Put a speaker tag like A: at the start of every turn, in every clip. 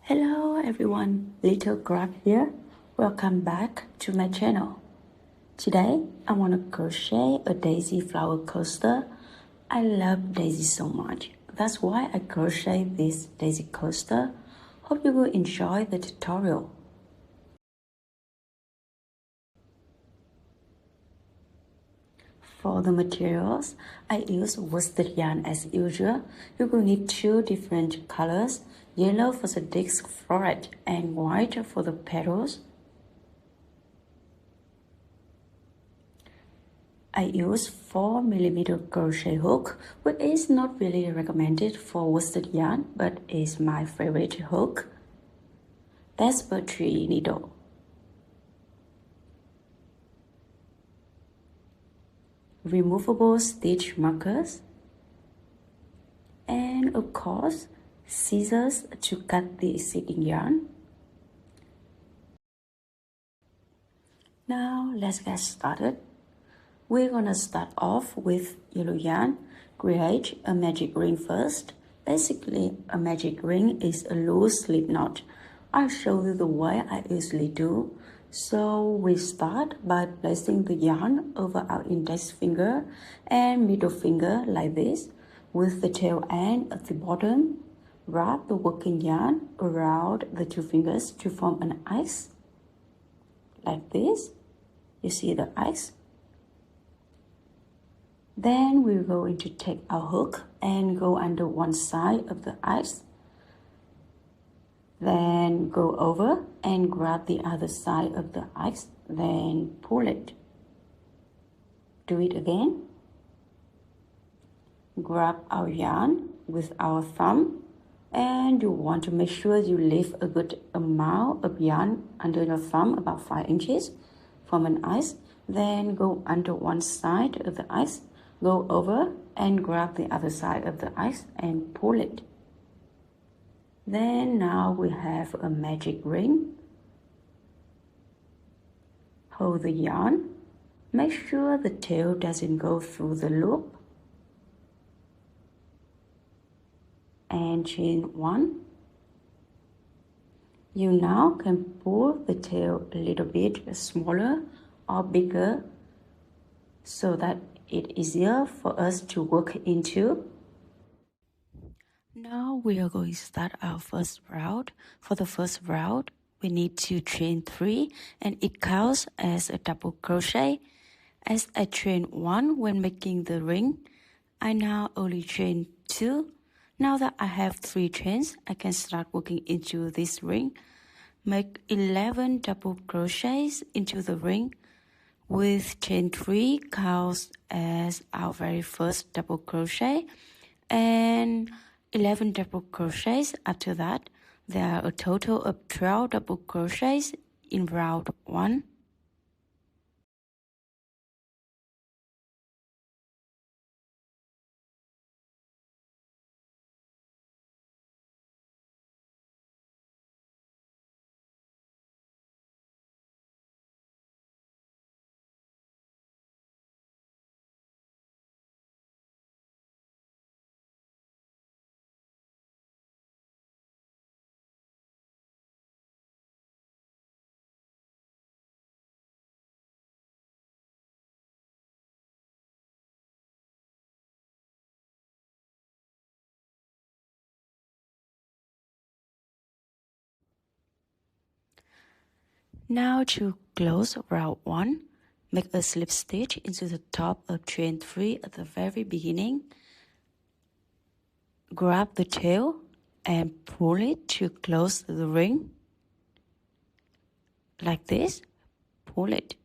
A: Hello everyone, Little Crab here. Welcome back to my channel. Today I want to crochet a daisy flower coaster. I love daisies so much. That's why I crochet this daisy coaster. Hope you will enjoy the tutorial. For the materials, I use worsted yarn as usual. You will need two different colors, yellow for the disc floret and white for the petals. I use 4mm crochet hook, which is not really recommended for worsted yarn, but is my favorite hook. Tapestry needle. Removable stitch markers, and of course scissors to cut the exceeding yarn. Now let's get started. We're gonna start off with yellow yarn. Create a magic ring first. Basically, a magic ring is a loose slip knot. I'll show you the way I usually do. So we start by placing the yarn over our index finger and middle finger like this, with the tail end at the bottom. Wrap the working yarn around the two fingers to form an X, like this. You see the X? Then we're going to take our hook and go under one side of the X. Then go over and grab the other side of the X, then pull it. Do it again. Grab our yarn with our thumb, and you want to make sure you leave a good amount of yarn under your thumb, about 5 inches, form an X. Then go under one side of the X, go over and grab the other side of the X and pull it. Then now we have a magic ring. Hold the yarn. Make sure the tail doesn't go through the loop. And chain 1. You now can pull the tail a little bit smaller or bigger so that it's easier for us to work into. Now we are going to start our first round. For the first round, we need to chain 3 and it counts as a double crochet. As I chain 1 when making the ring, I now only chain 2. Now that I have 3 chains, I can start working into this ring. Make 11 double crochets into the ring, with chain 3 counts as our very first double crochet, and 11 double crochets after that. There are a total of 12 double crochets in round 1. Now to close round 1, make a slip stitch into the top of chain 3 at the very beginning. Grab the tail and pull it to close the ring. Like this, pull it.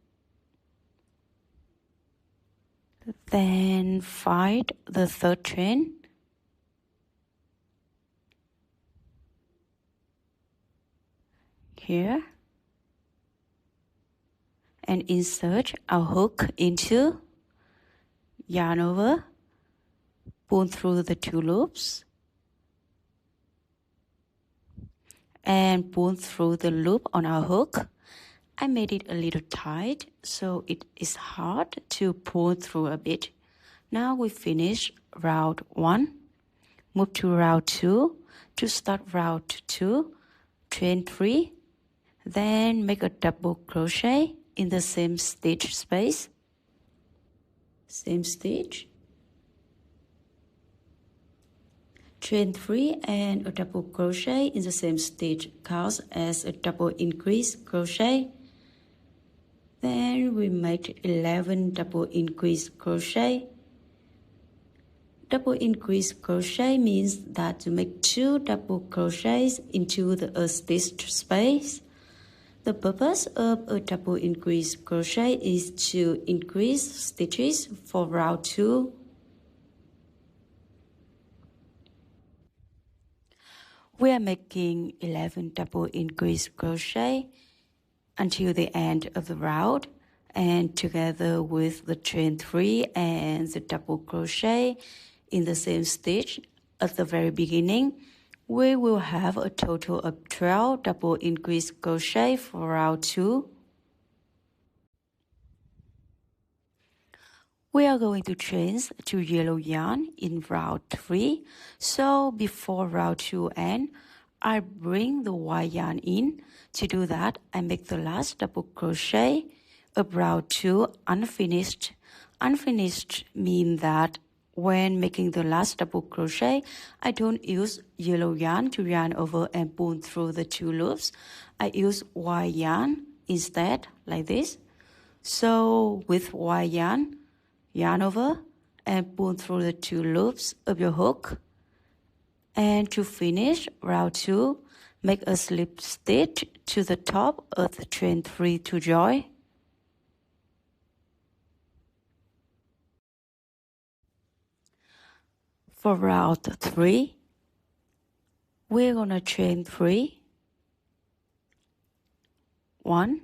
A: Then find the third chain. Here. And insert our hook into, yarn over, pull through the 2 loops, and pull through the loop on our hook. I made it a little tight, so it is hard to pull through a bit. Now we finish round 1. Move to round 2. To start round 2, chain 3, then make a double crochet in the same stitch space, same stitch, chain 3 and a double crochet in the same stitch counts as a double increase crochet. Then we make 11 double increase crochet. Double increase crochet means that you make 2 double crochets into the stitch space. The purpose of a double increase crochet is to increase stitches for round 2. We are making 11 double increase crochet until the end of the round, and together with the chain 3 and the double crochet in the same stitch at the very beginning, we will have a total of 12 double increase crochet for round 2. We are going to change to yellow yarn in round 3, so before round 2 ends, I bring the white yarn in. To do that, I make the last double crochet of round 2 unfinished. Unfinished means that when making the last double crochet, I don't use yellow yarn to yarn over and pull through the 2 loops. I use white yarn instead, like this. So with white yarn, yarn over and pull through the 2 loops of your hook. And to finish round 2, make a slip stitch to the top of the chain 3 to join. For round 3, we're gonna chain 3. 1,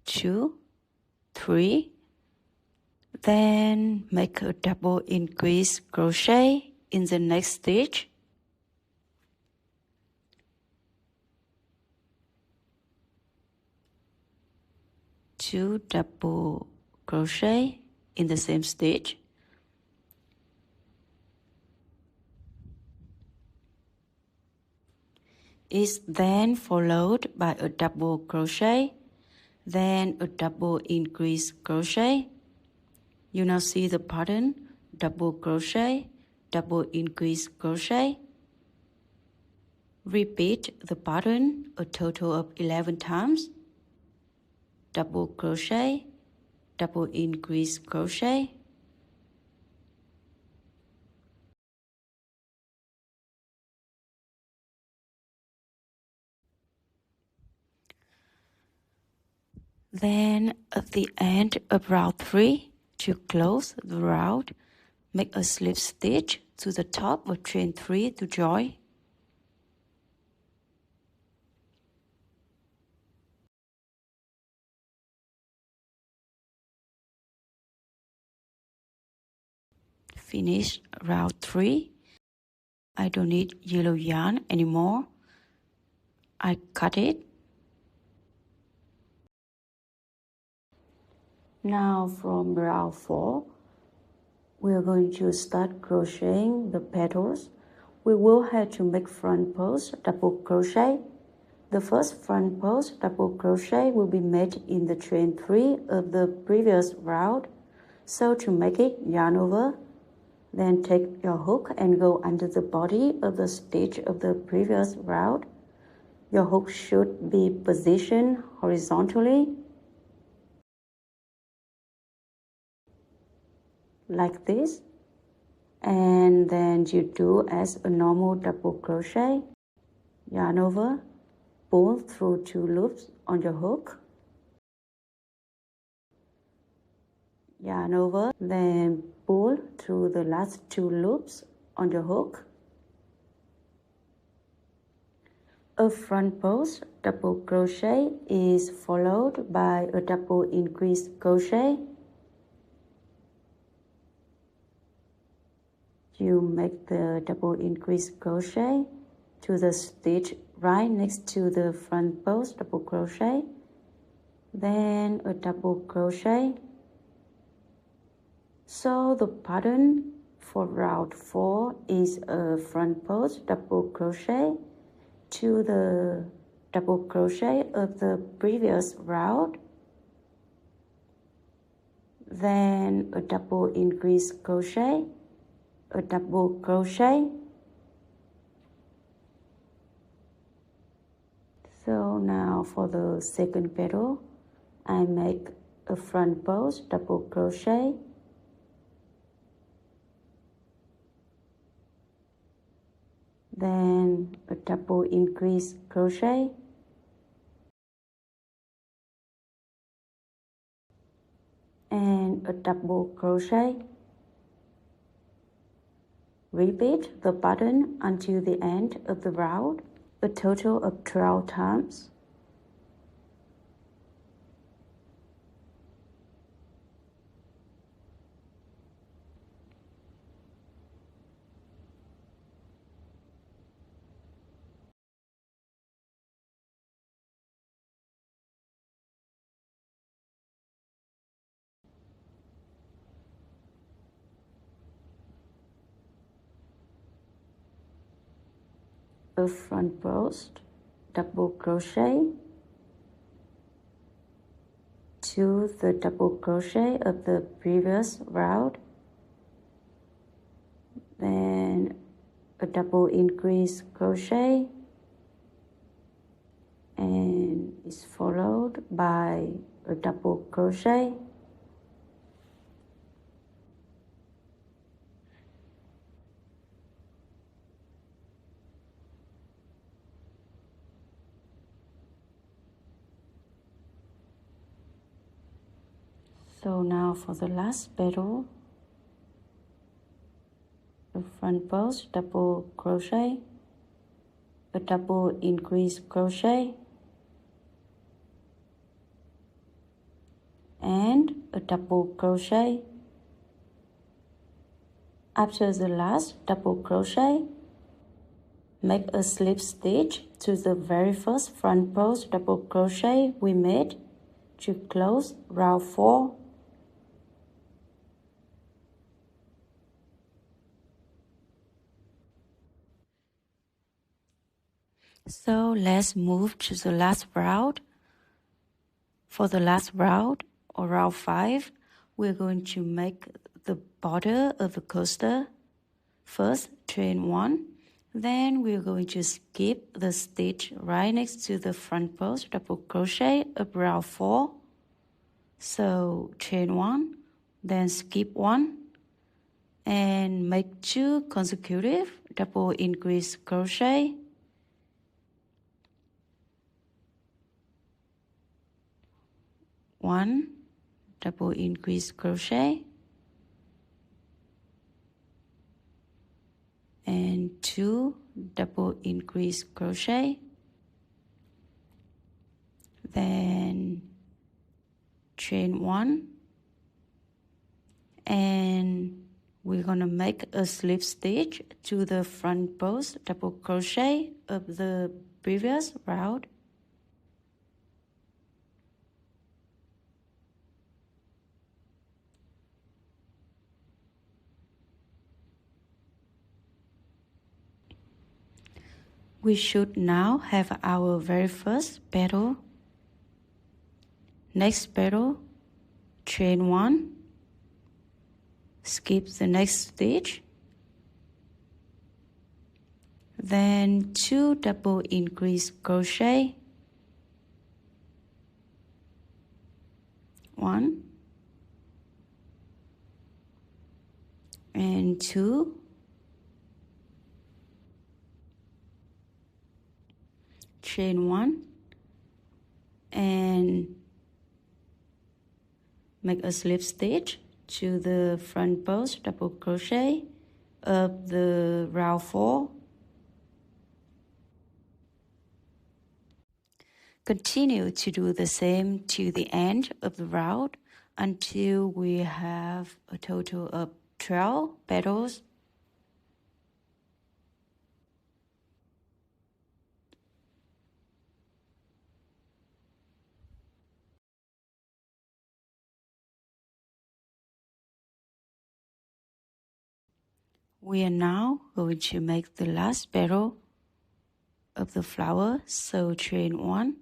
A: 2, 3. Then make a double increase crochet in the next stitch. 2 double crochet in the same stitch. Is then followed by a double crochet, then a double increase crochet. You now see the pattern: double crochet, double increase crochet. Repeat the pattern a total of 11 times. Double crochet, double increase crochet. Then at the end of round 3, to close the round, make a slip stitch to the top of chain 3 to join. Finish round 3. I don't need yellow yarn anymore. I cut it. Now from round 4, we are going to start crocheting the petals. We will have to make front post double crochet. The first front post double crochet will be made in the chain 3 of the previous round. So to make it, yarn over, then take your hook and go under the body of the stitch of the previous round. Your hook should be positioned horizontally, like this. And then you do as a normal double crochet. Yarn over, pull through 2 loops on your hook. Yarn over, then pull through the last 2 loops on your hook. A front post double crochet is followed by a double increase crochet. You make the double increase crochet to the stitch right next to the front post double crochet, then a double crochet. So the pattern for round 4 is a front post double crochet to the double crochet of the previous round, then a double increase crochet, a double crochet. So now for the second petal, I make a front post double crochet, then a double increase crochet, and a double crochet. Repeat the pattern until the end of the round, a total of 12 times. A front post double crochet, to the double crochet of the previous round, then a double increase crochet, and is followed by a double crochet, so now for the last petal, a front post double crochet, a double increase crochet, and a double crochet. After the last double crochet, make a slip stitch to the very first front post double crochet we made to close round 4. So let's move to the last round. For the last round, or round 5, we're going to make the border of the coaster. First, chain 1. Then we're going to skip the stitch right next to the front post double crochet of round 4. So chain 1, then skip 1, and make 2 consecutive double increase crochet. One double increase crochet, and 2 double increase crochet, then chain 1, and we're gonna make a slip stitch to the front post double crochet of the previous round. We should now have our very first petal. Next petal, chain 1, skip the next stitch, then 2 double increase crochet, 1 and 2, chain 1, and make a slip stitch to the front post double crochet of the round 4. Continue to do the same to the end of the round until we have a total of 12 petals. We are now going to make the last petal. of the flower. So chain 1,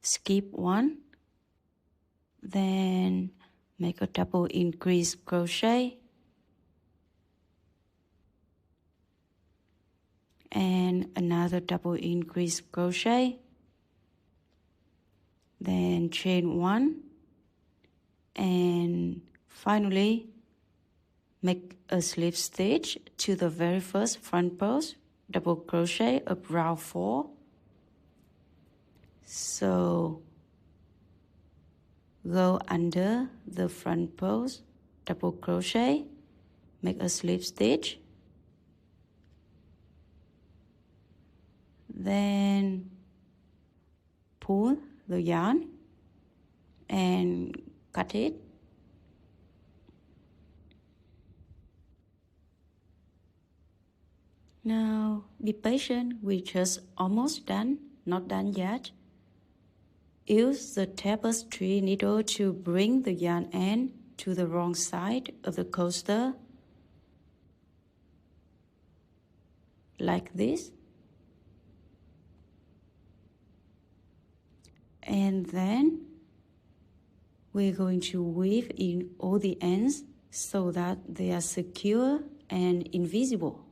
A: skip 1, then make a double increase crochet, and another double increase crochet, then chain 1, and finally make a slip stitch to the very first front post, double crochet up round 4. So go under the front post, double crochet, make a slip stitch, then pull the yarn and cut it. Now be patient, we're just almost done, not done yet. Use the tapestry needle to bring the yarn end to the wrong side of the coaster, like this. And then we're going to weave in all the ends so that they are secure and invisible.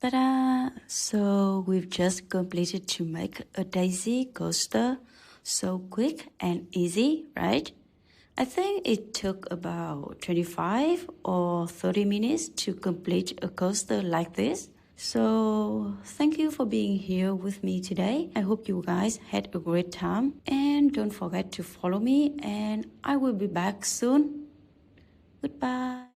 A: Ta-da! So we've just completed to make a daisy coaster. So quick and easy, right? I think it took about 25 or 30 minutes to complete a coaster like this. So thank you for being here with me today. I hope you guys had a great time, and don't forget to follow me, and I will be back soon. Goodbye.